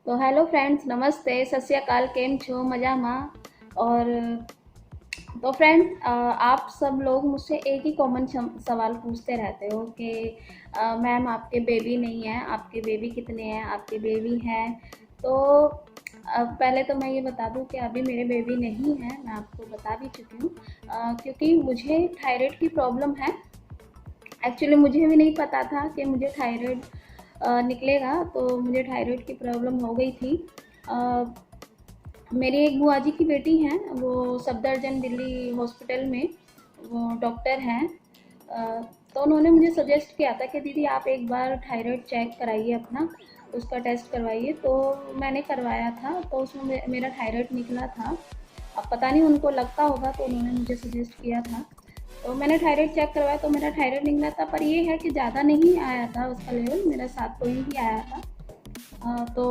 तो hello friends, नमस्ते, सत श्री अकाल, केम छो मजामा। और तो फ्रेंड्स, आप सब लोग मुझसे एक ही कॉमन सवाल पूछते रहते हो कि मैम आपके बेबी नहीं है, आपके बेबी कितने हैं, आपके बेबी हैं। तो पहले तो मैं ये बता दूं कि अभी मेरे बेबी नहीं है, मैं आपको बता भी चुकी हूँ। क्योंकि मुझे थायराइड की प्रॉब्लम है। एक्चुअली मुझे भी नहीं पता था कि मुझे थायराइड निकलेगा, तो मुझे थायराइड की प्रॉब्लम हो गई थी। अ, मेरी एक बुआ जी की बेटी हैं, वो सफदरजंग दिल्ली हॉस्पिटल में वो डॉक्टर हैं। तो उन्होंने मुझे सजेस्ट किया था कि दीदी आप एक बार थायराइड चेक कराइए अपना, उसका टेस्ट करवाइए। तो मैंने करवाया था, तो उसमें मेरा थायराइड निकला था। अब पता नहीं उनको लगता होगा, तो उन्होंने मुझे सजेस्ट किया था। तो मैंने थायराइड चेक करवाया, तो मेरा थायराइड निकला था, पर ये है कि ज़्यादा नहीं आया था उसका लेवल, मेरा 7 पॉइंट ही आया था। तो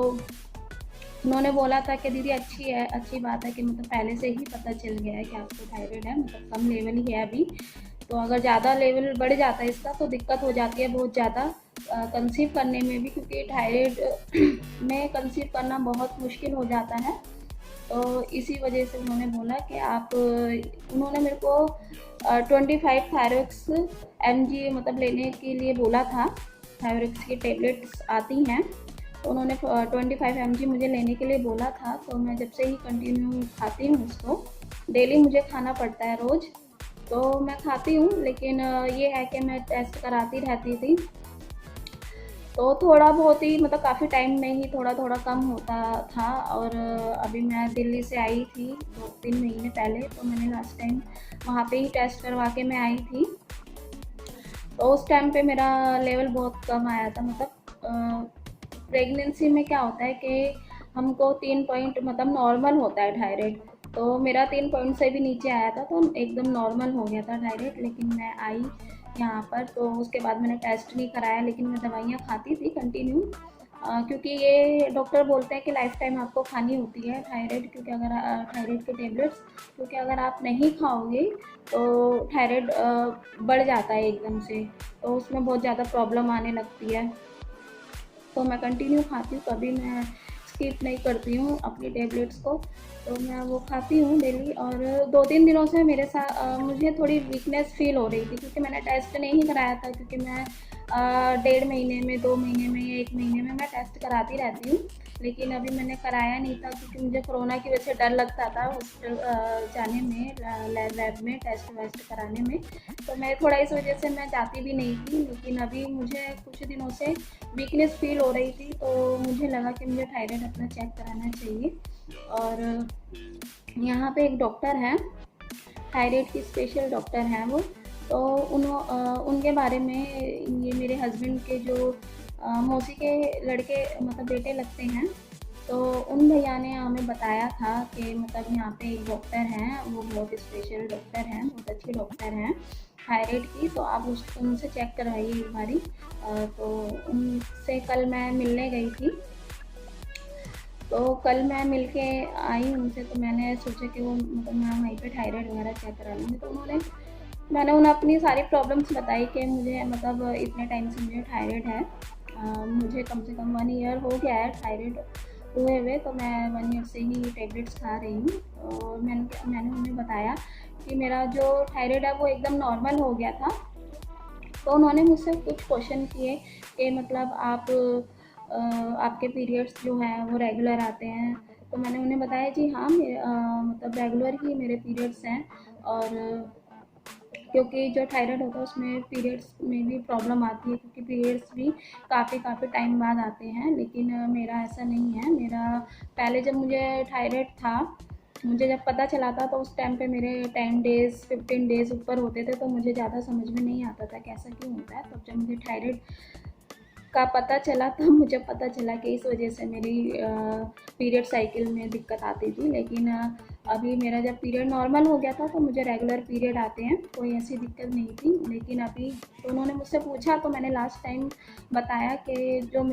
उन्होंने बोला था कि दीदी अच्छी बात है कि मतलब पहले से ही पता चल गया है कि आपको थायराइड है, मतलब कम लेवल ही है अभी। तो अगर ज़्यादा लेवल बढ़ जाता है इसका तो दिक्कत हो जाती है बहुत ज़्यादा कंसीव करने में भी, क्योंकि थायराइड में कंसीव करना बहुत मुश्किल हो जाता है। तो इसी वजह से उन्होंने बोला कि आप उन्होंने मेरे को 25 थायरॉक्स mg मतलब लेने के लिए बोला था। थायरॉक्स की टेबलेट्स आती हैं, तो उन्होंने 25 mg मुझे लेने के लिए बोला था। तो मैं जब से ही कंटिन्यू खाती हूँ उसको, डेली मुझे खाना पड़ता है रोज़। तो मैं खाती हूँ, लेकिन ये है कि मैं टेस्ट कराती रहती थी। तो थोड़ा बहुत ही मतलब काफ़ी टाइम में ही थोड़ा थोड़ा कम होता था। और अभी मैं दिल्ली से आई थी 2-3 महीने पहले, तो मैंने लास्ट टाइम वहाँ पे ही टेस्ट करवा के मैं आई थी। तो उस टाइम पे मेरा लेवल बहुत कम आया था। मतलब प्रेगनेंसी में क्या होता है कि हमको 3 पॉइंट मतलब नॉर्मल होता है थायराइड। तो मेरा 3 पॉइंट से भी नीचे आया था, तो एकदम नॉर्मल हो गया था थायराइड। लेकिन मैं आई यहाँ पर, तो उसके बाद मैंने टेस्ट नहीं कराया, लेकिन मैं दवाइयाँ खाती थी कंटिन्यू। क्योंकि ये डॉक्टर बोलते हैं कि लाइफ टाइम आपको खानी होती है थायराइड, क्योंकि अगर थायराइड के टेबलेट्स, क्योंकि अगर आप नहीं खाओगे तो थायराइड बढ़ जाता है एकदम से, तो उसमें बहुत ज़्यादा प्रॉब्लम आने लगती है। तो मैं कंटिन्यू खाती हूँ, कभी मैं स्किप नहीं करती हूँ अपनी टेबलेट्स को। तो मैं वो खाती हूँ डेली। और 2-3 दिनों से मेरे साथ मुझे थोड़ी वीकनेस फील हो रही थी, क्योंकि मैंने टेस्ट नहीं कराया था। क्योंकि मैं 1.5 महीने में, 2 महीने में या 1 महीने में मैं टेस्ट कराती रहती हूँ। लेकिन अभी मैंने कराया नहीं था, क्योंकि मुझे कोरोना की वजह से डर लगता था हॉस्पिटल जाने में, लैब में टेस्ट वेस्ट कराने में। तो मैं थोड़ा इस वजह से मैं जाती भी नहीं थी। लेकिन अभी मुझे कुछ दिनों से वीकनेस फील हो रही थी, तो मुझे लगा कि मुझे थायराइड अपना चेक कराना चाहिए। और यहाँ पे एक डॉक्टर हैं, थायराइड की स्पेशल डॉक्टर हैं वो। तो उनके बारे में, ये मेरे हस्बैंड के जो मौसी के लड़के मतलब बेटे लगते हैं, तो उन भैया ने हमें बताया था कि मतलब यहाँ पे एक डॉक्टर हैं, वो बहुत स्पेशल डॉक्टर हैं, बहुत अच्छे डॉक्टर हैं थायराइड की। तो आप उनसे चेक करवाइए एक बारी। तो उनसे कल मैं मिलने गई थी। तो कल मैं मिलके आई उनसे, तो मैंने सोचा कि वो मतलब मैं वहीं पे थायराइड वगैरह चेक करा लूँगी। तो मैंने उन्हें अपनी सारी प्रॉब्लम्स बताई कि मुझे मतलब इतने टाइम से मुझे थायराइड है। मुझे कम से कम 1 ईयर हो गया है थायराइड हुए हुए, तो मैं 1 ईयर से ही टेबलेट्स खा रही हूँ। और मैंने उन्हें बताया कि मेरा जो थायराइड है वो एकदम नॉर्मल हो गया था। तो उन्होंने मुझसे कुछ क्वेश्चन किए कि मतलब आपके पीरियड्स जो हैं वो रेगुलर आते हैं। तो मैंने उन्हें बताया जी हाँ, मतलब रेगुलर ही मेरे पीरियड्स हैं। और क्योंकि जो थायराइड होता है उसमें पीरियड्स में भी प्रॉब्लम आती है, क्योंकि पीरियड्स भी काफ़ी टाइम बाद आते हैं। लेकिन मेरा ऐसा नहीं है। मेरा पहले जब मुझे थायराइड था, मुझे जब पता चला था, तो उस टाइम पे मेरे 10 डेज़ 15 डेज़ ऊपर होते थे। तो मुझे ज़्यादा समझ में नहीं आता था कि ऐसा क्यों होता है। तब जब मुझे थायराइड का पता चला, तब मुझे पता चला कि इस वजह से मेरी पीरियड साइकिल में दिक्कत आती थी। लेकिन अभी मेरा जब पीरियड नॉर्मल हो गया था, तो मुझे रेगुलर पीरियड आते हैं, कोई ऐसी दिक्कत नहीं थी। लेकिन अभी तो उन्होंने मुझसे पूछा, तो मैंने लास्ट टाइम बताया कि जो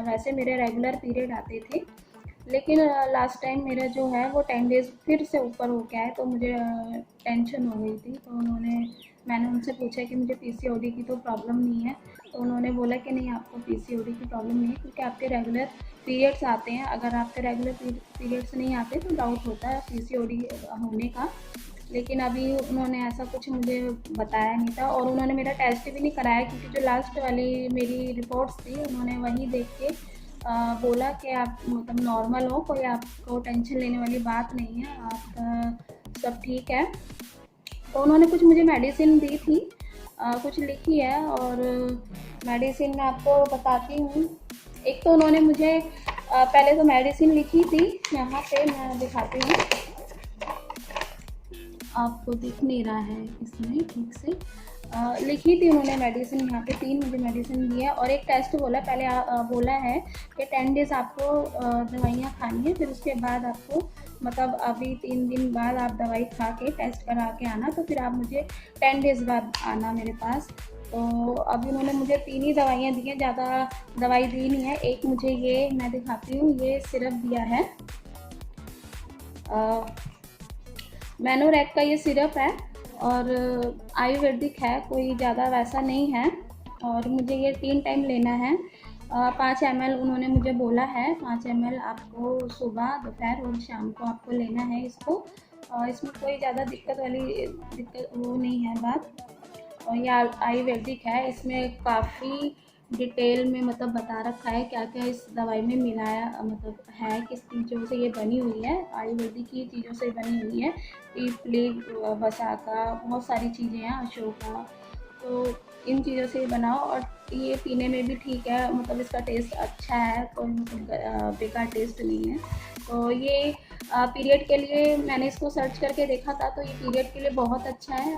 वैसे मेरे रेगुलर पीरियड आते थे, लेकिन लास्ट टाइम मेरा जो है वो 10 डेज़ फिर से ऊपर हो गया है। तो मुझे टेंशन हो गई थी। तो उन्होंने मैंने उनसे पूछा कि मुझे पीसीओडी की तो प्रॉब्लम नहीं है, तो उन्होंने बोला कि नहीं, आपको पीसीओडी की प्रॉब्लम नहीं है, क्योंकि आपके रेगुलर पीरियड्स आते हैं। अगर आपके रेगुलर पीरियड्स नहीं आते तो डाउट होता है पीसीओडी होने का। लेकिन अभी उन्होंने ऐसा कुछ मुझे बताया नहीं था, और उन्होंने मेरा टेस्ट भी नहीं कराया, क्योंकि जो लास्ट वाली मेरी रिपोर्ट्स थी उन्होंने वही देख के बोला कि आप मतलब नॉर्मल हो, कोई आपको टेंशन लेने वाली बात नहीं है, आपका सब ठीक है। तो उन्होंने कुछ मुझे मेडिसिन दी थी, कुछ लिखी है, और मेडिसिन मैं आपको बताती हूँ। एक तो उन्होंने मुझे पहले तो मेडिसिन लिखी थी, यहाँ पे मैं दिखाती हूँ, आपको दिख नहीं रहा है इसमें ठीक से। लिखी थी उन्होंने मेडिसिन, यहाँ पे 3 मुझे मेडिसिन दी है, और एक टेस्ट बोला पहले, बोला है कि 10 डेज़ आपको दवाइयाँ खानी है, फिर उसके बाद आपको मतलब अभी 3 दिन बाद आप दवाई खा के टेस्ट करा के आना, तो फिर आप मुझे 10 डेज़ बाद आना मेरे पास। तो अभी उन्होंने मुझे 3 ही दवाइयाँ दी हैं, ज़्यादा दवाई दी नहीं है। एक मुझे ये मैं दिखाती हूँ, ये सिरप दिया है, मैनोरैक का ये सिरप है, और आयुर्वेदिक है, कोई ज़्यादा वैसा नहीं है, और मुझे ये 3 टाइम लेना है। 5 ml उन्होंने मुझे बोला है, 5 ml आपको सुबह, दोपहर और शाम को आपको लेना है इसको। इसमें कोई ज़्यादा दिक्कत वो नहीं है बात, और ये आयुर्वेदिक है। इसमें काफ़ी डिटेल में मतलब बता रखा है क्या क्या इस दवाई में मिलाया, मतलब है किस चीज़ों से ये बनी हुई है, आयुर्वेदिक की चीज़ों से बनी हुई है। पीपली, वसाका, बहुत सारी चीज़ें हैं, अशोका, तो इन चीज़ों से बनाओ, और ये पीने में भी ठीक है, मतलब इसका टेस्ट अच्छा है, कोई मतलब बेकार टेस्ट नहीं है। तो ये पीरियड के लिए मैंने इसको सर्च करके देखा था, तो ये पीरियड के लिए बहुत अच्छा है।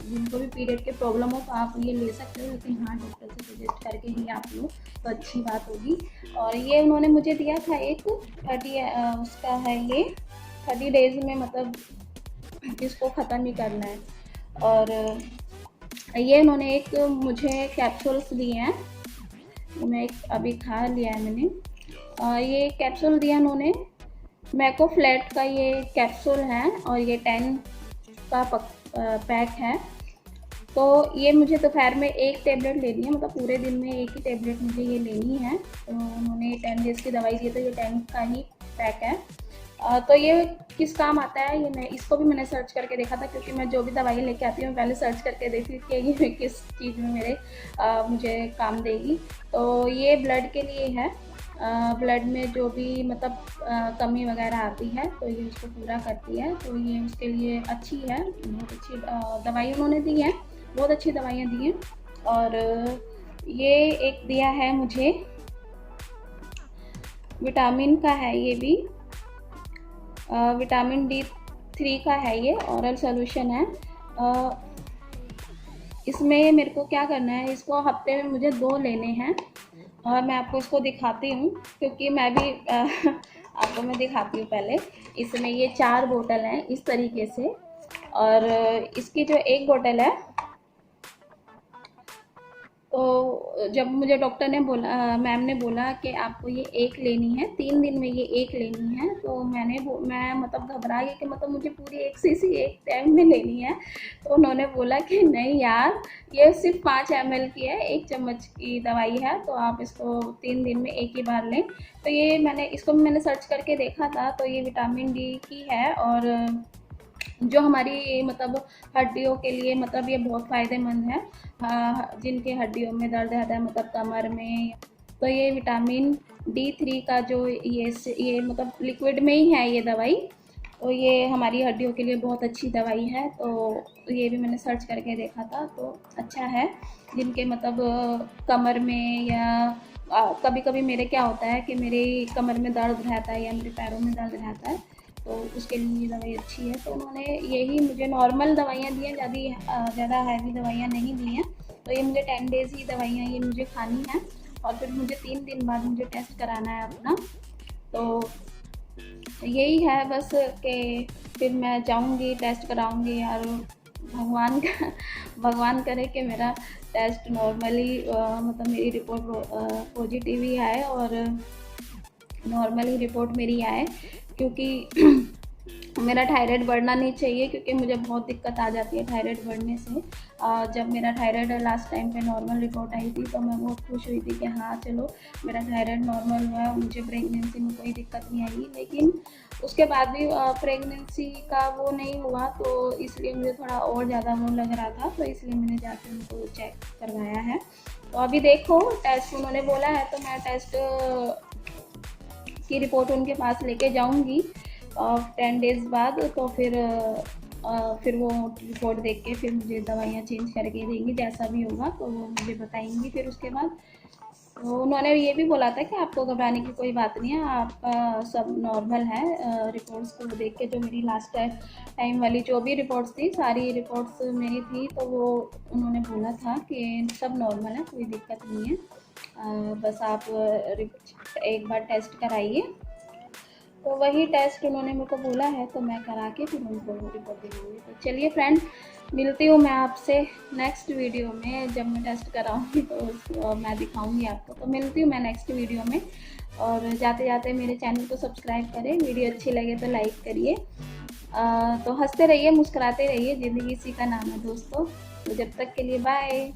जिनको भी पीरियड के प्रॉब्लम हो तो आप ये ले सकते हो, लेकिन हाँ, डॉक्टर से सजेस्ट करके ही आप लो तो अच्छी बात होगी। और ये उन्होंने मुझे दिया था एक 30 उसका है ये 30 डेज़ में मतलब इसको ख़त्म ही करना है। और ये उन्होंने एक मुझे कैप्सूल्स दिए हैं, मैं एक अभी खा लिया है मैंने। ये कैप्सूल दिया उन्होंने, मैको फ्लैट का ये कैप्सूल है, और ये 10 का पैक है। तो ये मुझे दोपहर में एक टेबलेट लेनी है, मतलब पूरे दिन में एक ही टेबलेट मुझे ये लेनी है। तो उन्होंने 10 डेज़ की दवाई दी, तो ये 10 का ही पैक है। तो ये किस काम आता है, ये मैं इसको भी मैंने सर्च करके देखा था, क्योंकि मैं जो भी दवाई लेके आती हूँ पहले सर्च करके देखती हूँ कि ये किस चीज़ में मेरे मुझे काम देगी। तो ये ब्लड के लिए है, ब्लड में जो भी मतलब कमी वगैरह आती है तो ये उसको पूरा करती है, तो ये उसके लिए अच्छी है, बहुत अच्छी दवाई उन्होंने दी है, बहुत अच्छी दवाइयाँ दी हैं। और ये एक दिया है मुझे, विटामिन का है ये भी, विटामिन D3 का है, ये ओरल सोल्यूशन है। इसमें मेरे को क्या करना है, इसको हफ्ते में मुझे 2 लेने हैं, और मैं आपको इसको दिखाती हूँ, क्योंकि मैं भी आपको मैं दिखाती हूँ पहले। इसमें ये 4 बोतल हैं इस तरीके से, और इसकी जो एक बोतल है, तो जब मुझे डॉक्टर ने बोला, मैम ने बोला कि आपको ये एक लेनी है, 3 दिन में ये एक लेनी है, तो मैं मतलब घबरा गई कि मतलब मुझे पूरी एक शीशी एक टाइम में लेनी है। तो उन्होंने बोला कि नहीं यार, ये सिर्फ 5 ml की है, 1 चम्मच की दवाई है, तो आप इसको 3 दिन में एक ही बार लें। तो ये इसको मैंने सर्च करके देखा था, तो ये विटामिन D की है, और जो हमारी मतलब हड्डियों के लिए मतलब ये बहुत फ़ायदेमंद है। जिनके हड्डियों में दर्द रहता है, मतलब कमर में, तो ये विटामिन D3 का जो ये मतलब लिक्विड में ही है ये दवाई, तो ये हमारी हड्डियों के लिए बहुत अच्छी दवाई है। तो ये भी मैंने सर्च करके देखा था, तो अच्छा है। जिनके मतलब कमर में, या कभी कभी मेरे क्या होता है कि मेरे कमर में दर्द रहता है या मेरे पैरों में दर्द रहता है, तो उसके लिए ये दवाई अच्छी है। तो उन्होंने यही मुझे नॉर्मल दवाइयाँ दी हैं, ज़्यादा हैवी दवाइयाँ नहीं दी हैं। तो ये मुझे 10 डेज़ ही दवाइयाँ ये मुझे खानी है, और फिर मुझे 3 दिन बाद मुझे टेस्ट कराना है अपना। तो यही है बस, कि फिर मैं जाऊँगी टेस्ट कराऊँगी, और भगवान का भगवान करे कि मेरा टेस्ट नॉर्मली मतलब मेरी रिपोर्ट पॉजिटिव ही आए, और नॉर्मली रिपोर्ट मेरी आए, क्योंकि मेरा थायराइड बढ़ना नहीं चाहिए, क्योंकि मुझे बहुत दिक्कत आ जाती है थायराइड बढ़ने से। जब मेरा थायराइड लास्ट टाइम पे नॉर्मल रिपोर्ट आई थी तो मैं बहुत खुश हुई थी कि हाँ चलो मेरा थायराइड नॉर्मल हुआ है, मुझे प्रेगनेंसी में कोई दिक्कत नहीं आई। लेकिन उसके बाद भी प्रेगनेंसी का वो नहीं हुआ, तो इसलिए मुझे थोड़ा और ज़्यादा वो लग रहा था, तो इसलिए मैंने जाकर उनको चेक करवाया है। तो अभी देखो टेस्ट उन्होंने बोला है, तो मैं टेस्ट की रिपोर्ट उनके पास लेके जाऊंगी 10 डेज़ बाद। तो फिर वो रिपोर्ट देख के फिर मुझे दवाइयाँ चेंज करके देंगी, जैसा भी होगा तो वो मुझे बताएंगी। फिर उसके बाद तो उन्होंने ये भी बोला था कि आपको घबराने की कोई बात नहीं है, आपका सब नॉर्मल है। रिपोर्ट्स को देख के जो मेरी लास्ट टाइम वाली जो भी रिपोर्ट्स थी, सारी रिपोर्ट्स मेरी थी, तो वो उन्होंने बोला था कि सब नॉर्मल है, कोई दिक्कत नहीं है। बस आप एक बार टेस्ट कराइए। तो वही टेस्ट उन्होंने मेरे को बोला है, तो मैं करा के फिर उनको रिपोर्ट दूँगी। तो चलिए फ्रेंड, मिलती हूँ मैं आपसे नेक्स्ट वीडियो में। जब मैं टेस्ट कराऊँगी तो उसको मैं दिखाऊँगी आपको। तो मिलती हूँ मैं नेक्स्ट वीडियो में। और जाते जाते मेरे चैनल को सब्सक्राइब करें, वीडियो अच्छी लगे तो लाइक करिए। तो हंसते रहिए, मुस्कुराते रहिए, ज़िंदगी इसी का नाम है दोस्तों। तो जब तक के लिए बाय।